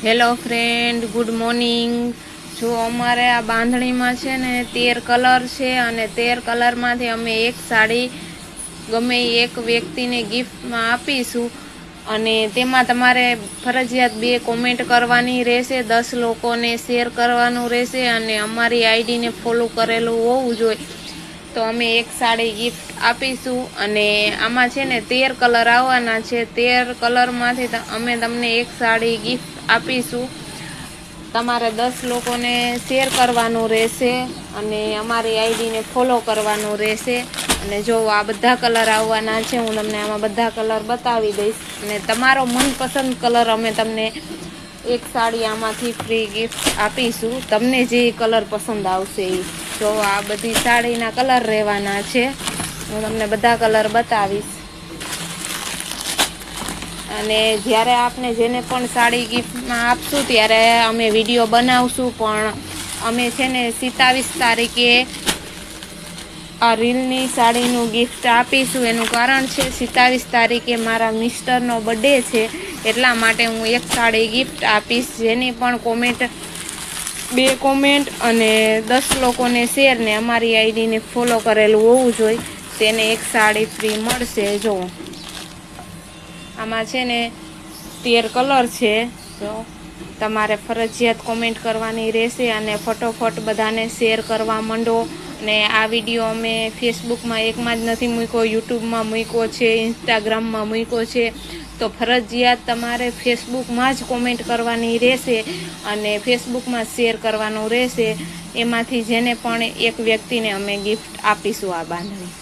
Hello friend, good morning. જો અમારે આ બાંધણીમાં છે ને 13 કલર છે અને 13 કલરમાંથી અમે એક સાડી ગમે એક વ્યક્તિને ગિફ્ટમાં આપીશું અને તેમાં તમારે ફરજિયાત 2 કોમેન્ટ કરવાની રહેશે, 10 લોકોને શેર કરવાનું રહેશે અને અમારી આઈડીને ફોલો કરેલું હોવું જોઈએ તો અમે એક સાડી ગિફ્ટ આપીશું। અને આમાં છે ને 13 કલર આવવાના છે, 13 કલરમાંથી અમે તમને એક સાડી ગિફ્ટ આપીશું। તમારે 10 લોકોને શેર કરવાનું રહેશે અને અમારી આઈડીને ફોલો કરવાનું રહેશે। અને જો આ બધા કલર આવવાના છે, હું તમને આમાં બધા કલર બતાવી દઈશ અને તમારો મનપસંદ કલર અમે તમને એક સાડી આમાંથી ફ્રી ગિફ્ટ આપીશું, તમને જે કલર પસંદ આવશે એ। જો આ બધી સાડીના કલર રહેવાના છે, હું તમને બધા કલર બતાવીશ। અને જ્યારે આપને જેને પણ સાડી ગિફ્ટમાં આપશું ત્યારે અમે વિડીયો બનાવશું, પણ અમે છે ને 27 તારીખે આ રીલની સાડીનું ગિફ્ટ આપીશું। એનું કારણ છે 27 તારીખે મારા મિસ્ટરનો બર્થડે છે, એટલા માટે હું એક સાડી ગિફ્ટ આપીશ। જેની પણ કોમેન્ટ 2 કોમેન્ટ અને 10 લોકોને શેર ને અમારી આઈડીને ફોલો કરેલું હોવું જોઈએ તેને એક સાડી ફ્રી મળશે। જો આમાં છે ને 13 કલર છે, તો તમારે ફરજિયાત કોમેન્ટ કરવાની રહેશે અને ફટોફટ બધાને શેર કરવા માંડો। અને આ વિડીયો અમે ફેસબુકમાં એકમાં જ નથી મૂક્યો, યુટ્યુબમાં મૂક્યો છે, ઇન્સ્ટાગ્રામમાં મૂક્યો છે, તો ફરજિયાત તમારે ફેસબુકમાં જ કોમેન્ટ કરવાની રહેશે અને ફેસબુકમાં શેર કરવાનું રહેશે। એમાંથી જેને પણ એક વ્યક્તિને અમે ગિફ્ટ આપીશું આ બાંધણી।